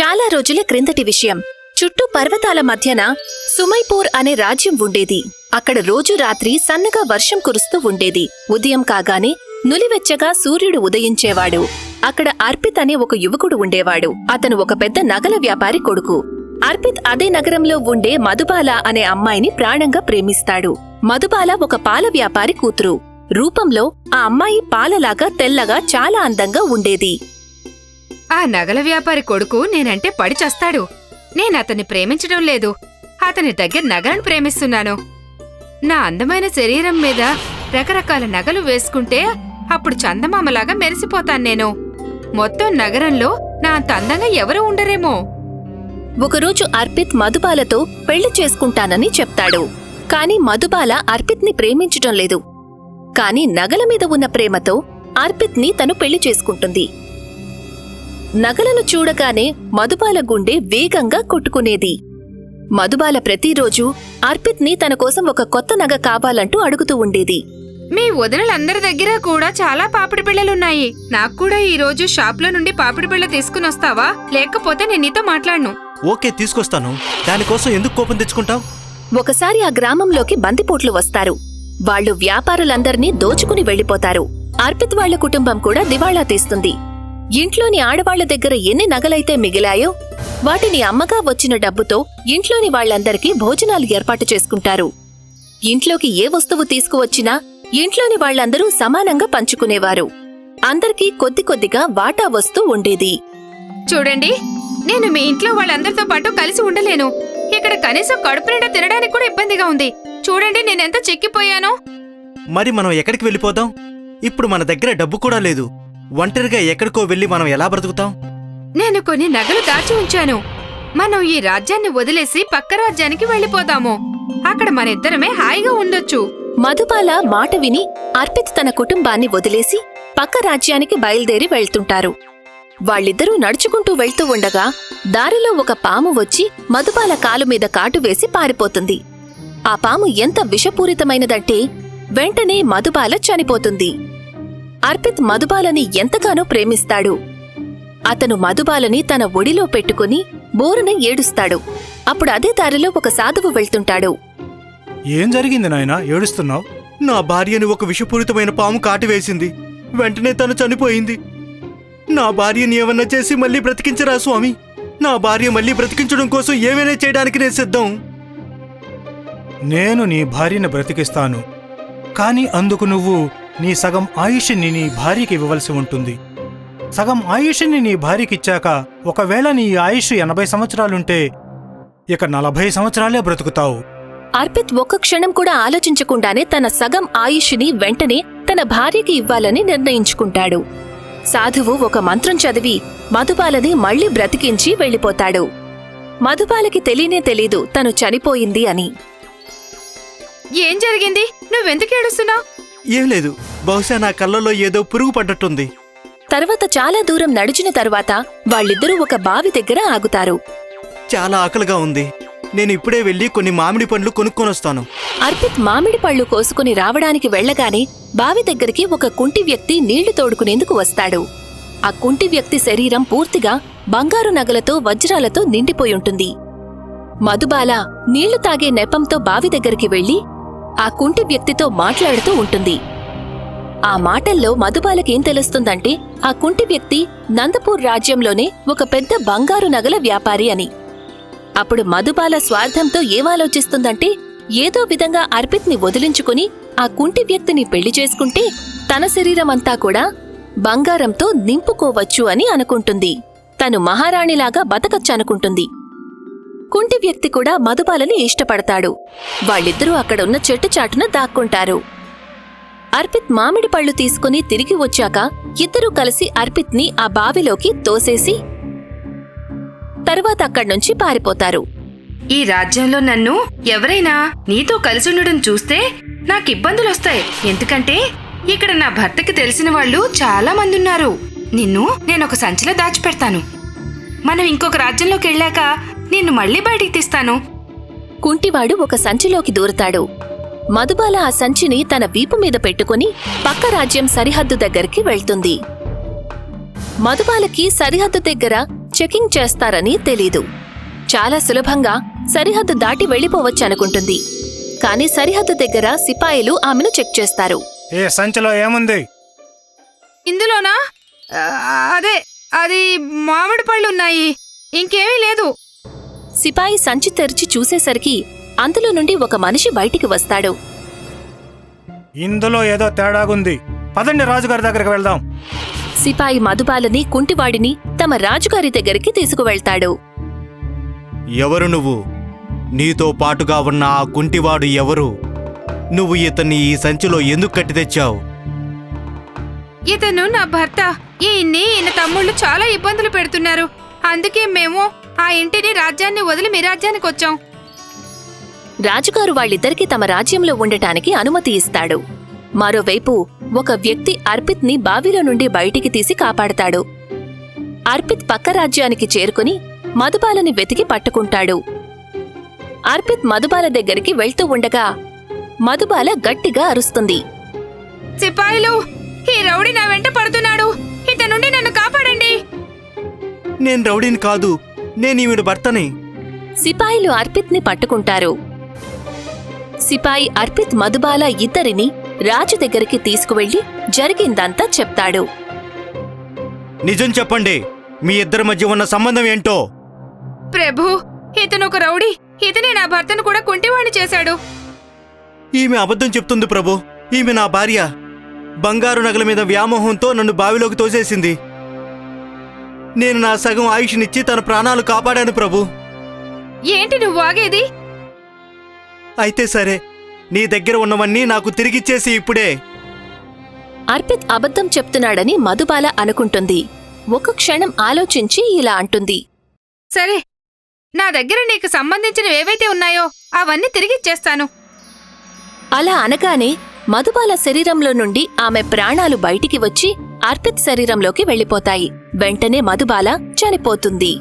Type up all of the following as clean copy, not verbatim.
చాలా రోజుల క్రిందటి విషయం. చుట్టూ పర్వతాల మధ్యన సుమైపూర్ అనే రాజ్యం ఉండేది. అక్కడ రోజు రాత్రి సన్నగా వర్షం కురుస్తూ ఉండేది. ఉదయం కాగానే నులివెచ్చగా సూర్యుడు ఉదయించేవాడు. అక్కడ అర్పిత్ అనే ఒక యువకుడు ఉండేవాడు. అతను ఒక పెద్ద నగల వ్యాపారి కొడుకు. అర్పిత్ అదే నగరంలో ఉండే మధుబాల అనే అమ్మాయిని ప్రాణంగా ప్రేమిస్తాడు. మధుబాల ఒక పాల వ్యాపారి కూతురు. రూపంలో ఆ అమ్మాయి పాలలాగా తెల్లగా చాలా అందంగా ఉండేది. ఆ నగల వ్యాపారి కొడుకు నేనంటే పడి చస్తాడు. నేనతన్ని ప్రేమించడం లేదు. అతని దగ్గర నగలను ప్రేమిస్తున్నాను. నా అందమైన శరీరం మీద రకరకాల నగలు వేసుకుంటే అప్పుడు చందమామలాగా మెరిసిపోతాను నేను. మొత్తం నగరంలో నా అంత అందంగా ఎవరూ ఉండరేమో. ఒకరోజు అర్పిత్ మధుబాలతో పెళ్లి చేసుకుంటానని చెప్తాడు. కాని మధుబాల అర్పిత్ని ప్రేమించటం లేదు. కాని నగల మీద ఉన్న ప్రేమతో అర్పిత్ని తను పెళ్లి చేసుకుంటుంది. నగలను చూడగానే మధుబాల గుండె వేగంగా కొట్టుకునేది. మధుబాల ప్రతిరోజూ అర్పిత్ని తన కోసం ఒక కొత్త నగ కావాలంటూ అడుగుతూ ఉండేది. మీ వదినలందరి దగ్గర కూడా చాలా పాపిడి బిళ్ళలున్నాయి. నాకు కూడా ఈరోజు షాప్లో నుండి పాపిడి బిళ్ళ తీసుకునొస్తావా? లేకపోతే నేను నీతో మాట్లాడను. ఓకే, తీసుకొస్తాను. దానికోసం ఎందుకు కోపం తెచ్చుకుంటావు? ఒకసారి ఆ గ్రామంలోకి బందిపోట్లు వస్తారు. వాళ్లు వ్యాపారులందర్నీ దోచుకుని వెళ్లిపోతారు. అర్పిత్ వాళ్ల కుటుంబం కూడా దివాళా తీస్తుంది. ఇంట్లోని ఆడవాళ్ల దగ్గర ఎన్ని నగలైతే మిగిలాయో వాటిని అమ్మగా వచ్చిన డబ్బుతో ఇంట్లోని వాళ్లందరికీ భోజనాలు ఏర్పాటు చేసుకుంటారు. ఇంట్లోకి ఏ వస్తువు తీసుకువచ్చినా ఇంట్లోని వాళ్లందరూ సమానంగా పంచుకునేవారు. అందరికీ కొద్ది కొద్దిగా వాటా వస్తూ ఉండేది. చూడండి, నేను మీ ఇంట్లో వాళ్ళందరితో పాటు కలిసి ఉండలేను. ఇక్కడ కనీసం కడుపు నిండా తినడానికి కూడా ఇబ్బందిగా ఉంది. చూడండి, నేనెంత చిక్కిపోయానో. మరి మనం ఎక్కడికి వెళ్ళిపోదాం? ఇప్పుడు మన దగ్గర డబ్బు కూడా లేదు. ఒంటరిగా ఎక్కడికో వెళ్ళి మనం ఎలా బ్రతుకుతాం? నేను కొన్ని నగలు దాచి ఉంచాను. మనం ఈ రాజ్యాన్ని వదిలేసి పక్క రాజ్యానికి వెళ్ళిపోదాము. అక్కడ మనిద్దరమే హాయిగా ఉండొచ్చు. మధుబాల మాట విని అర్పిత్ తన కుటుంబాన్ని వదిలేసి పక్క రాజ్యానికి బయలుదేరి వెళ్తుంటారు. వాళ్ళిద్దరూ నడుచుకుంటూ వెళ్తూ ఉండగా దారిలో ఒక పాము వచ్చి మధుబాల కాలు మీద కాటు వేసి పారిపోతుంది. ఆ పాము ఎంత విషపూరితమైనదంటే వెంటనే మధుబాల చనిపోతుంది. అర్పిత్ మధుబాలని ఎంతగానో ప్రేమిస్తాడు. అతను మధుబాలని తన ఒడిలో పెట్టుకుని బోరున ఏడుస్తాడు. అప్పుడు అదే దారిలో ఒక సాధువు వెళ్తుంటాడు. ఏం జరిగింది నాయనా, ఏడుస్తున్నావు? నా భార్యని ఒక విషపూరితమైన పాము కాటివేసింది. వెంటనే తను చనిపోయింది. నా భార్యని ఏమన్నా చేసి మళ్ళీ బ్రతికించరా స్వామి? నా భార్య మళ్ళీ బ్రతికించడం కోసం ఏమైనా చేయడానికి నేను సిద్ధం. నేను నీ భార్యను బ్రతికిస్తాను. కాని అందుకు నువ్వు నీ సగం ఆయుష్ని నీ భార్యకి ఇవ్వవలసి ఉంటుంది. సగం ఆయుష్ని నీ భార్యకిచ్చాక ఒకవేళ నీ ఆయుష్ 80 సంవత్సరాలుంటే ఇక 40 సంవత్సరాలే బ్రతుకుతావు. అర్పిత్ ఒక్క క్షణం కూడా ఆలోచించకుండానే తన సగం ఆయుష్ని వెంటనే తన భార్యకి ఇవ్వాలని నిర్ణయించుకుంటాడు. సాధువు ఒక మంత్రం చదివి మధుబాలని మళ్లీ బ్రతికించి వెళ్ళిపోతాడు. మధుబాలకి తెలియనే తెలీదు తను చనిపోయింది అని. ఏం జరిగింది? నువ్వెందుకు ఏడుస్తున్నావు? ఏం లేదు, బహుశా నా కళ్ళలో ఏదో పురుగు పడ్డట్టుంది. తర్వాత చాలా దూరం నడిచిన తరువాత వాళ్ళిద్దరూ ఒక బావి దగ్గర ఆగుతారు. చాలా ఆకలిగా ఉంది. నేను ఇప్పుడే వెళ్ళి కొన్ని మామిడి పండ్లు కొనుక్కొనొస్తాను. అర్పిత్ మామిడి పళ్ళు కోసుకుని రావడానికి వెళ్లగానే బావి దగ్గరికి ఒక కుంటి వ్యక్తి నీళ్లు తోడుకునేందుకు వస్తాడు. ఆ కుంటి వ్యక్తి శరీరం పూర్తిగా బంగారు నగలతో వజ్రాలతో నిండిపోయుంటుంది. మధుబాల నీళ్లు తాగే నెపంతో బావి దగ్గరికి వెళ్లి ఆ కుంటి వ్యక్తితో మాట్లాడుతూ ఉంటుంది. ఆ మాటల్లో మధుబాలకేం తెలుస్తుందంటే ఆ కుంటి వ్యక్తి నందపూర్ రాజ్యంలోనే ఒక పెద్ద బంగారు నగల వ్యాపారి అని. అప్పుడు మధుబాల స్వార్థంతో ఏమాలోచిస్తుందంటే ఏదో విధంగా అర్పిత్ని వదిలించుకుని ఆ కుంటి వ్యక్తిని పెళ్లి చేసుకుంటే తన శరీరమంతా కూడా బంగారంతో నింపుకోవచ్చు అని అనుకుంటుంది. తను మహారాణిలాగా బతకచ్చనుకుంటుంది. కుంటి వ్యక్తి కూడా మధుబాలని ఇష్టపడతాడు. వాళ్ళిద్దరూ అక్కడున్న చెట్టు చాటున దాక్కుంటారు. అర్పిత్ మామిడి పళ్ళు తీసుకుని తిరిగి వచ్చాక ఇద్దరూ కలిసి అర్పిత్ని ఆ బావిలోకి తోసేసి తర్వాత అక్కడ్నుంచి పారిపోతారు. ఈ రాజ్యంలో నన్ను ఎవరైనా నీతో కలిసి ఉండడం చూస్తే నాకిబ్బందులొస్తాయి. ఎందుకంటే ఇక్కడ నా భర్తకి తెలిసిన వాళ్ళు చాలా మంది ఉన్నారు. నిన్ను నేనొక సంచిలో దాచిపెడతాను. మనం ఇంకొక రాజ్యంలోకి వెళ్ళాక నిన్ను మళ్లీ బయటికి తీస్తాను. కుంటివాడు ఒక సంచిలోకి దూరతాడు. మధుబాల ఆ సంచిని తన వీపు మీద పెట్టుకుని పక్క రాజ్యం సరిహద్దు దగ్గరికి వెళ్తుంది. మధుబాలకి సరిహద్దు దగ్గర చెకింగ్ చేస్తారని తెలీదు. చాలా సులభంగా సరిహద్దు దాటి వెళ్లిపోవచ్చనుకుంటుంది. కాని సరిహద్దు దగ్గర సిపాయిలు ఆమెను చెక్ చేస్తారు. ఏ సంచిలో ఏముంది? ఇందులోనా? అది మామిడి పళ్ళున్నాయి, ఇంకేమీ లేదు. సిపాయి సంచి తెరిచి చూసేసరికి అందులో నుండి ఒక మనిషి బయటికి వస్తాడు. ఇందులో ఏదో తేడాగుంది. పదండి, రాజుగారి దగ్గరికి వెళ్దాం. సిపాయి మధుబాలని, కుంటివాడిని తమ రాజుగారి దగ్గరికి తీసుకువెళ్తాడు. ఎవరు నువ్వు? నీతో పాటుగా ఉన్న ఆ కుంటివాడు ఎవరు? నువ్వు ఇతన్ని ఈ సంచిలో ఎందుకు కట్టి తెచ్చావు? ఇతను నా భర్త. ఈయన తమ్ముళ్ళు చాలా ఇబ్బందులు పెడుతున్నారు. అందుకే మేము ఆ ఇంటిని, రాజ్యాన్ని వదిలి మీ రాజ్యానికి వచ్చాం. రాజుగారు వాళ్ళిద్దరికీ తమ రాజ్యంలో ఉండటానికి అనుమతి ఇస్తాడు. మరోవైపు ఒక వ్యక్తి అర్పిత్ని బావిలో నుండి బయటికి తీసి కాపాడతాడు. అర్పిత్ పక్క రాజ్యానికి చేరుకుని మధుబాలని వెతికి పట్టుకుంటాడు. అర్పిత్ మధుబాల దగ్గరికి వెళ్తూ ఉండగా మధుబాల గట్టిగా అరుస్తుంది. సిపాయిలు, ఈ రౌడీ నా వెంట పడుతున్నాడు. ఇతని నుండి నన్ను కాపాడండి. నేను రౌడీని కాదు, నేను ఈవిడ భర్తని. సిపాయిలు అర్పిత్ని పట్టుకుంటారు. సిపాయి అర్పిత్ మధుబాల ఇద్దరిని రాజు దగ్గరికి తీసుకువెళ్లి జరిగిందంతా చెప్తాడు. నిజం చెప్పండి, మీ ఇద్దరి మధ్య ఉన్న సంబంధం ఏంటో? ప్రభు, ఇతను ఒక రౌడీ. ఇతనే నా భర్తను కూడా కుంటివాణ్ణి చేశాడు. ఈమె అబద్ధం చెప్తుంది ప్రభు. ఈమె నా భార్య. బంగారు నగల మీద వ్యామోహంతో నన్ను బావిలోకి తోసేసింది. నేను నా సగం ఆయుష్నిచ్చి తన ప్రాణాలు కాపాడాను ప్రభు. ఏంటి నువ్వు ఆగేది? అయితే సరే, నీ దగ్గర ఉన్నవన్నీ నాకు తిరిగిచ్చేసి ఇప్పుడే. అర్పిత్ అబద్ధం చెప్తున్నాడని మధుబాల అనుకుంటుంది. ఒక క్షణం ఆలోచించి ఇలా అంటుంది. సరే, నా దగ్గర నీకు సంబంధించినవి ఏవైతే ఉన్నాయో అవన్నీ తిరిగిచ్చేస్తాను. అలా అనగానే మధుబాల శరీరంలో నుండి ఆమె ప్రాణాలు బయటికి వచ్చి అర్పిత్ శరీరంలోకి వెళ్లిపోతాయి. వెంటనే మధుబాల చనిపోతుంది.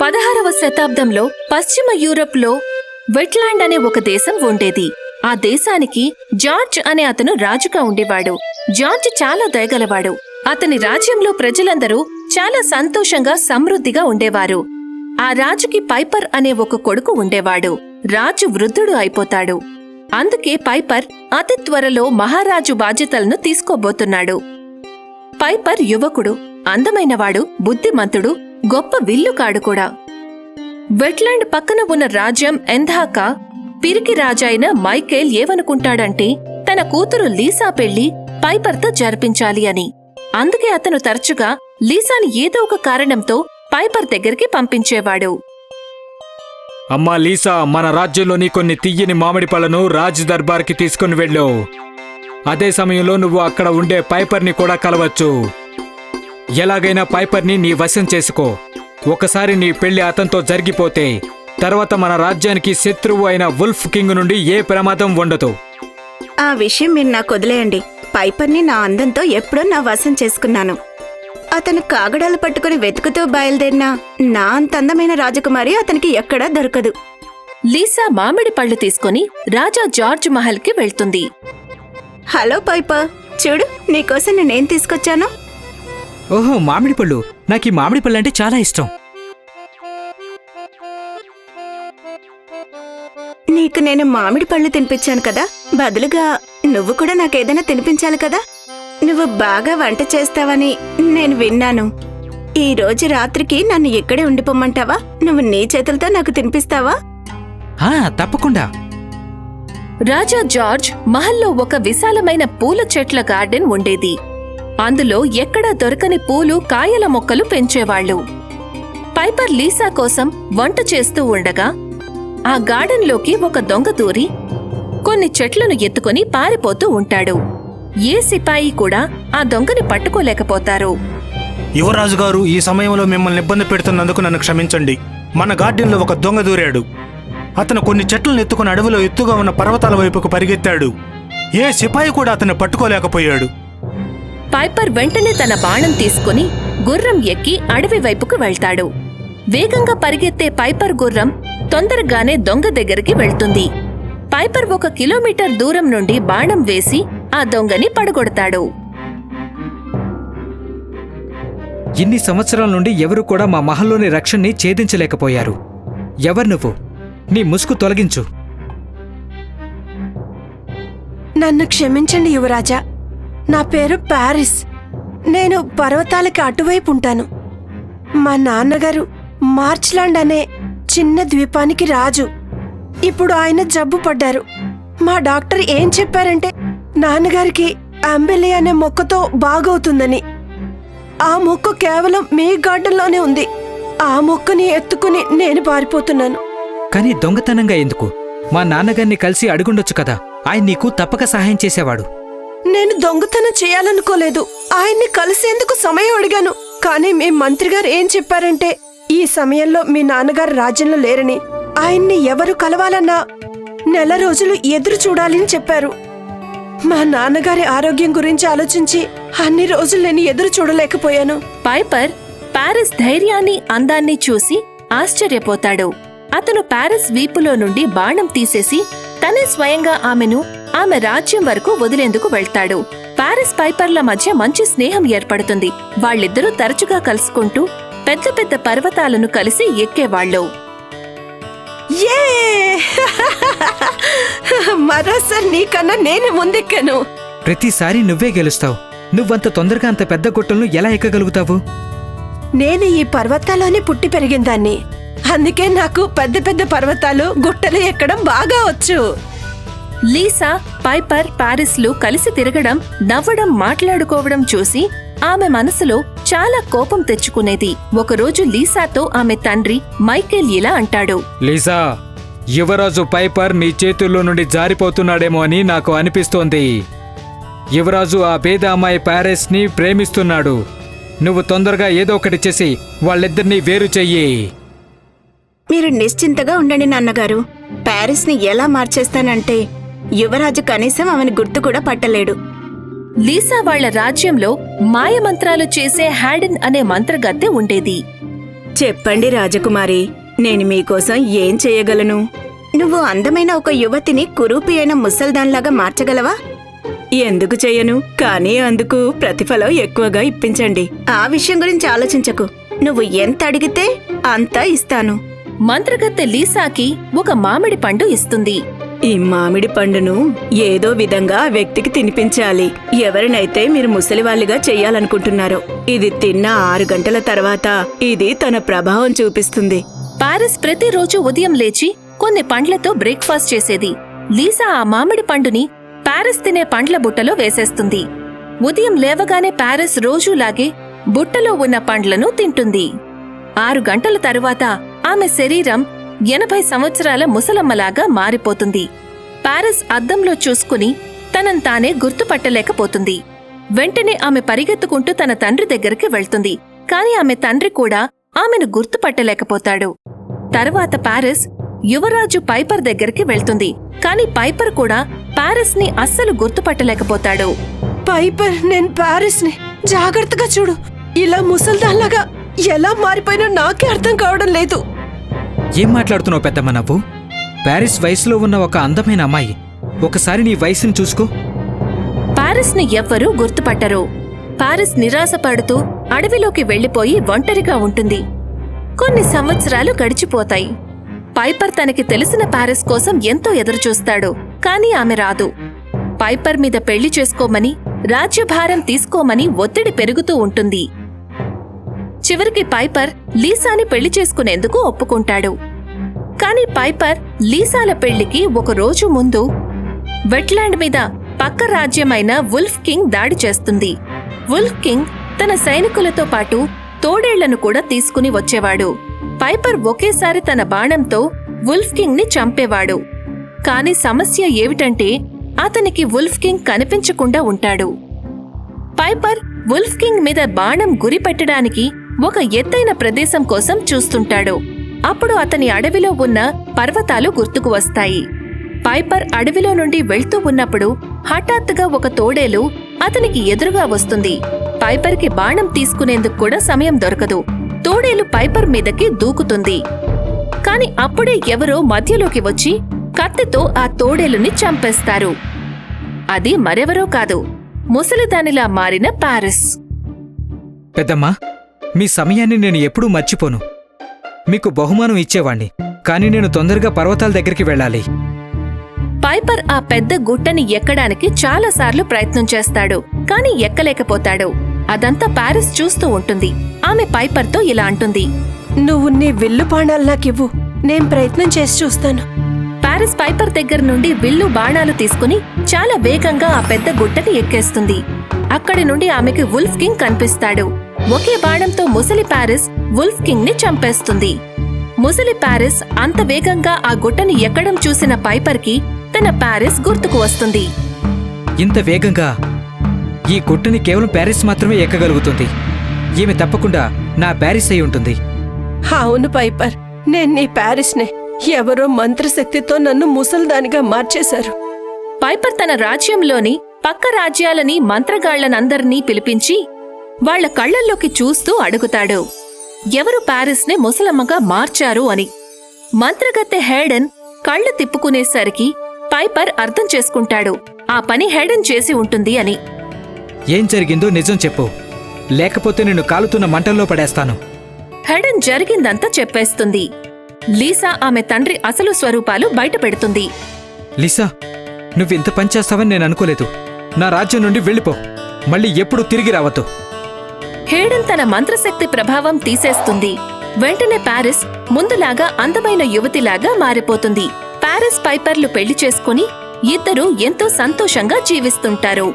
16వ శతాబ్దంలో పశ్చిమ యూరప్లో వెట్లాండ్ అనే ఒక దేశం ఉండేది. ఆ దేశానికి జార్జ్ అనే అతను రాజుగా ఉండేవాడు. జార్జ్ చాలా దయగలవాడు. అతని రాజ్యంలో ప్రజలందరూ చాలా సంతోషంగా, సమృద్ధిగా ఉండేవారు. ఆ రాజుకి పైపర్ అనే ఒక కొడుకు ఉండేవాడు. రాజు వృద్ధుడు అయిపోతాడు. అందుకే పైపర్ అతి త్వరలో మహారాజు బాధ్యతలను తీసుకోబోతున్నాడు. పైపర్ యువకుడు, అందమైనవాడు, బుద్ధిమంతుడు, గొప్ప విల్లుకాడు కూడా. వెట్లాండ్ పక్కన ఉన్న రాజ్యం ఎంధాక పిరికి రాజైన మైకేల్ ఏమనుకుంటాడంటే తన కూతురు లీసా పెళ్లి పైపర్తో జరిపించాలి అని. అందుకే అతను తరచుగా లీసాని ఏదో ఒక కారణంతో పైపర్ దగ్గరికి పంపించేవాడు. అమ్మా లీసా, మన రాజ్యంలోని కొన్ని తియ్యని మామిడి పళ్ళను రాజ్ దర్బార్కి తీసుకుని వెళ్ళు. అదే సమయంలో నువ్వు అక్కడ ఉండే పైపర్ని కూడా కలవచ్చు. ఎలాగైనా పైపర్ని నీ వశం చేసుకో. ఒకసారి నీ పెళ్లి అతనితో జరిగిపోతే తర్వాత మన రాజ్యానికి శత్రువు అయిన వుల్ఫ్ కింగ్ నుండి ఏ ప్రమాదం ఉండదు. ఆ విషయం మీరు నాకు వదిలేయండి. పైపర్ని నా అందంతో ఎప్పుడో నా వశం చేసుకున్నాను. అతను కాగడాలు పట్టుకుని వెతుకుతూ బయలుదేరినా నా అంత అందమైన రాజకుమారి అతనికి ఎక్కడా దొరకదు. లీసా మామిడి పళ్ళు తీసుకుని రాజా జార్జ్ మహల్కి వెళ్తుంది. హలో పైపర్, చూడు నీకోసం నేనేం తీసుకొచ్చాను. ఓహో, మామిడి పళ్ళు. నాకు ఈ మామిడి పళ్ళు అంటే చాలా ఇష్టం. నీకు నేను మామిడి పళ్ళు తినిపించాను కదా, బదులుగా నువ్వు కూడా నాకేదైనా తినిపించాలి కదా. నువ్వు బాగా వంట చేస్తావని నేను విన్నాను. ఈ రోజు రాత్రికి నన్ను ఇక్కడే ఉండిపోమ్మంటావా? నువ్వు నీ చేతులతో నాకు తినిపిస్తావా? తప్పకుండా. రాజా జార్జ్ మహల్లో ఒక విశాలమైన పూల చెట్ల గార్డెన్ ఉండేది. అందులో ఎక్కడా దొరకని పూలు, కాయల మొక్కలు పెంచేవాళ్లు. పైపర్ లీసా కోసం వంట చేస్తూ ఉండగా ఆ గార్డెన్లోకి ఒక దొంగ దూరి కొన్ని చెట్లను ఎత్తుకుని పారిపోతూ ఉంటాడు. ఏ సిపాయి కూడా ఆ దొంగని పట్టుకోలేకపోతారు. యువరాజు గారు, ఈ సమయంలో మిమ్మల్ని ఇబ్బంది పెడుతున్నందుకు నన్ను క్షమించండి. మన గార్డెన్లో ఒక దొంగ దూరాడు. అతను కొన్ని చెట్లను ఎత్తుకుని అడవిలో ఎత్తుగా ఉన్న పర్వతాల వైపుకు పరిగెత్తాడు. ఏ సిపాయి కూడా అతన్ని పట్టుకోలేకపోయాడు. పైపర్ వెంటనే తన బాణం తీసుకుని గుర్రం ఎక్కి అడవి వైపుకు వెళ్తాడు. వేగంగా పరిగెత్తే పైపర్ గుర్రం తొందరగానే దొంగ దగ్గరికి వెళ్తుంది. పైపర్ 1 కిలోమీటర్ దూరం నుండి బాణం వేసి ఆ దొంగని పడగొడతాడు. ఇన్ని సంవత్సరాల నుండి ఎవరు కూడా మా మహల్లోని రక్షణని ఛేదించలేకపోయారు. ఎవరు నువ్వు? నీ ముసుగు తొలగించు. నన్ను క్షమించండి యువరాజా. నా పేరు ప్యారిస్. నేను పర్వతాలకి అటువైపు ఉంటాను. మా నాన్నగారు మార్చ్లాండ్ అనే చిన్న ద్వీపానికి రాజు. ఇప్పుడు ఆయన జబ్బు పడ్డారు. మా డాక్టర్ ఏం చెప్పారంటే నాన్నగారికి అంబెలి అనే మొక్కతో బాగవుతుందని. ఆ మొక్క కేవలం మీ గార్డెన్లోనే ఉంది. ఆ మొక్కని ఎత్తుకుని నేను పారిపోతున్నాను. కానీ దొంగతనంగా ఎందుకు? మా నాన్నగారిని కలిసి అడుగుండొచ్చు కదా, ఆయన నీకు తప్పక సహాయం చేసేవాడు. నేను దొంగతనం చేయాలనుకోలేదు. ఆయన్ని కలిసేందుకు సమయం అడిగాను. కానీ మీ మంత్రి గారు ఏం చెప్పారంటే ఈ సమయంలో మీ నాన్నగారు రాజ్యంలో లేరని, ఆయన్ని ఎవరు కలవాలన్నా నెల రోజులు ఎదురు చూడాలని చెప్పారు. మా నాన్నగారి ఆరోగ్యం గురించి ఆలోచించి అన్ని రోజులు నేను ఎదురు చూడలేకపోయాను. పైపర్ పారిస్ ధైర్యాన్ని అందాన్ని చూసి ఆశ్చర్యపోతాడు. అతను పారిస్ వీపులో నుండి బాణం తీసేసి తనే స్వయంగా ఆమె రాజ్యం వరకు వదిలేందుకు వెళ్తాడు. పారిస్ పైపర్ల మధ్య మంచి స్నేహం ఏర్పడుతుంది. వాళ్ళిద్దరూ తరచుగా కలుసుకుంటూ పెద్ద పెద్ద పర్వతాలను కలిసి ఎక్కేవాళ్ళు. ఏ మరోసారి నీకన్నా నేను ముందెక్కాను. ప్రతిసారి నువ్వే గెలుస్తావు. నువ్వంత తొందరగా అంత పెద్ద గుట్టలను ఎలా ఎక్కగలుగుతావు? నేను ఈ పర్వతాల్లోనే పుట్టి పెరిగిందాన్ని. అందుకే నాకు పెద్ద పెద్ద పర్వతాలు గుట్టలు ఎక్కడం బాగా వచ్చు. లీసా, పైపర్, పారిస్లు కలిసి తిరగడం, నవ్వడం, మాట్లాడుకోవడం చూసి ఆమె మనసులో చాలా కోపం తెచ్చుకునేది. ఒకరోజు లీసాతో ఆమె తండ్రి మైకేల్ ఇలా అంటాడు. లీసా, యువరాజు పైపర్ నీ చేతుల్లో నుండి జారిపోతున్నాడేమో అని నాకు అనిపిస్తోంది. యువరాజు ఆ పేద అమ్మాయి పారిస్ ని ప్రేమిస్తున్నాడు. నువ్వు తొందరగా ఏదో ఒకటి చేసి వాళ్ళిద్దరినీ వేరు చెయ్యి. మీరు నిశ్చింతగా ఉండండి నాన్నగారు. ప్యారిస్ని ఎలా మార్చేస్తానంటే యువరాజు కనీసం ఆమెను గుర్తు కూడా పట్టలేడు. లీసా వాళ్ల రాజ్యంలో మాయమంత్రాలు చేసే హ్యాడెన్ అనే మంత్రగత్తె ఉండేది. చెప్పండి రాజకుమారి, నేను మీకోసం ఏం చేయగలను? నువ్వు అందమైన ఒక యువతిని కురూపి అయిన ముసల్దాన్లాగా మార్చగలవా? ఎందుకు చెయ్యను, కానీ అందుకు ప్రతిఫలం ఎక్కువగా ఇప్పించండి. ఆ విషయం గురించి ఆలోచించకు. నువ్వు ఎంత అడిగితే అంత ఇస్తాను. మంత్రగత్తె లీసాకి ఒక మామిడి పండు ఇస్తుంది. ఈ మామిడి పండును ఏదో విధంగా ఆ వ్యక్తికి తినిపించాలి, ఎవరినైతే మీరు ముసలివాళ్ళుగా చెయ్యాలనుకుంటున్నారో. ఇది తిన్న 6 గంటల తర్వాత ఇది తన ప్రభావం చూపిస్తుంది. పారిస్ ప్రతిరోజు ఉదయం లేచి కొన్ని పండ్లతో బ్రేక్ఫాస్ట్ చేసేది. లీసా ఆ మామిడి పండుని పారిస్ తినే పండ్ల బుట్టలో వేసేస్తుంది. ఉదయం లేవగానే పారిస్ రోజూలాగే బుట్టలో ఉన్న పండ్లను తింటుంది. 6 గంటల తరువాత ఆమె శరీరం 80 సంవత్సరాల ముసలమ్మలాగా మారిపోతుంది. పారిస్ అద్దంలో చూసుకుని తనను తానే గుర్తుపట్టలేకపోతుంది. వెంటనే ఆమె పరిగెత్తుకుంటూ తన తండ్రి దగ్గరికి వెళ్తుంది. కాని ఆమె తండ్రి కూడా ఆమెను గుర్తుపట్టలేకపోతాడు. తర్వాత పారిస్ యువరాజు పైపర్ దగ్గరికి వెళ్తుంది. కాని పైపర్ కూడా పారిస్ ని అస్సలు గుర్తుపట్టలేకపోతాడు. పైపర్, నేను పారిస్ ని. జాగ్రత్తగా చూడు. ఇలా ముసల్దాన్లాగా ఎలా మారిపోయినా నాకే అర్థం కావడం లేదు. ఏం మాట్లాడుతున్నావు పెద్దమ్మ నువ్వు? పారిస్ వయసులో ఉన్న ఒక అందమైన అమ్మాయి. ఒకసారి నీ వయసుని చూసుకో. పారిస్ ని ఎవ్వరూ గుర్తుపట్టరు. పారిస్ నిరాశపడుతూ అడవిలోకి వెళ్లిపోయి ఒంటరిగా ఉంటుంది. కొన్ని సంవత్సరాలు గడిచిపోతాయి. పైపర్ తనకి తెలిసిన పారిస్ కోసం ఎంతో ఎదురుచూస్తాడు. కాని ఆమె రాదు. పైపర్ మీద పెళ్లి చేసుకోమని, రాజ్యభారం తీసుకోమని ఒత్తిడి పెరుగుతూ ఉంటుంది. చివరికి పైపర్ లీసాని పెళ్లి చేసుకునేందుకు ఒప్పుకుంటాడు. కాని పైపర్ లీసాల పెళ్లికి ఒక రోజు ముందు వెట్లాండ్ మీద పక్క రాజ్యమైన వుల్ఫ్ కింగ్ దాడి చేస్తుంది. వుల్ఫ్ కింగ్ తన సైనికులతో పాటు తోడేళ్లను కూడా తీసుకుని వచ్చేవాడు. పైపర్ ఒకేసారి తన బాణంతో వుల్ఫ్ కింగ్ ని చంపేవాడు. కాని సమస్య ఏమిటంటే అతనికి వుల్ఫ్ కింగ్ కనిపించకుండా ఉంటాడు. పైపర్ వుల్ఫ్ కింగ్ మీద బాణం గురిపెట్టడానికి ఒక ఎత్తైన ప్రదేశం కోసం చూస్తుంటాడు. అప్పుడు అతని అడవిలో ఉన్న పర్వతాలు గుర్తుకు వస్తాయి. పైపర్ అడవిలో నుండి వెళ్తూ ఉన్నప్పుడు హఠాత్తుగా ఒక తోడేలు అతనికి ఎదురుగా వస్తుంది. పైపర్కి బాణం తీసుకునేందుకు కూడా సమయం దొరకదు. తోడేలు పైపర్ మీదకి దూకుతుంది. కాని అప్పుడే ఎవరో మధ్యలోకి వచ్చి కత్తితో ఆ తోడేలుని చంపేస్తారు. అది మరెవరో కాదు, ముసలిదానిలా మారిన పారిస్. పెద్దమ్మా, మీ సమయాన్ని నేను ఎప్పుడూ మర్చిపోను. మీకు బహుమానం ఇచ్చేవాణ్ణి, కానీ నేను తొందరగా పర్వతాల దగ్గరికి వెళ్ళాలి. పైపర్ ఆ పెద్ద గుట్టని ఎక్కడానికి చాలాసార్లు ప్రయత్నం చేస్తాడు, కాని ఎక్కలేకపోతాడు. అదంతా ప్యారిస్ చూస్తూ ఉంటుంది. ఆమె పైపర్తో ఇలా అంటుంది. నువ్వు నీ విల్లు బాణాలు నాకివ్వు, నేను ప్రయత్నం చేసి చూస్తాను. ప్యారిస్ పైపర్ దగ్గర నుండి విల్లు బాణాలు తీసుకుని చాలా వేగంగా ఆ పెద్ద గుట్టని ఎక్కేస్తుంది. అక్కడి నుండి ఆమెకి వుల్ఫ్ కింగ్ కనిపిస్తాడు. ఒకే బాణంతో ముసలి ప్యారిస్ వుల్ఫ్ కింగ్ ని చంపేస్తుంది. ముసలి ప్యారిస్ అంత వేగంగా ఆ గుట్టని ఎక్కడం చూసిన పైపర్కి తన ప్యారిస్ గుర్తుకు వస్తుంది. ఇంత వేగంగా ఈ గుట్టని కేవలం ప్యారిస్ మాత్రమే ఎక్కగలుగుతుంది. ఈమె తప్పకుండా నా ప్యారిస్ అయి ఉంటుంది. అవును పైపర్, నేను నీ ప్యారిస్నే. ఎవరో మంత్రశక్తితో నన్ను ముసల్దానిగా మార్చేశారు. పైపర్ తన రాజ్యంలోని పక్క రాజ్యాలని మంత్రగాళ్లనందర్నీ పిలిపించి వాళ్ల కళ్లల్లోకి చూస్తూ అడుగుతాడు, ఎవరు ప్యారిస్ ని ముసలమ్మగా మార్చారు అని. మంత్రగత్తె హేడెన్ కళ్ళు తిప్పుకునేసరికి పైపర్ అర్థం చేసుకుంటాడు ఆ పని హేడెన్ చేసి ఉంటుంది అని. ఏం జరిగిందో నిజం చెప్పు, లేకపోతే నేను కాలుతున్న మంటల్లో పడేస్తాను. హేడెన్ జరిగిందంతా చెప్పేస్తుంది. లీసా ఆమె తండ్రి అసలు స్వరూపాలు బయటపెడుతుంది. లిసా, నువ్వింత పని చేస్తావని నేను అనుకోలేదు. నా రాజ్యం నుండి వెళ్ళిపో, మళ్ళీ ఎప్పుడు తిరిగి రావద్దు. హేడెన్ తన మంత్రశక్తి ప్రభావం తీసేస్తుంది. వెంటనే ప్యారిస్ ముందులాగా అందమైన యువతిలాగా మారిపోతుంది. ప్యారిస్ పైపర్లు పెళ్లి చేసుకుని ఇద్దరూ ఎంతో సంతోషంగా జీవిస్తుంటారు.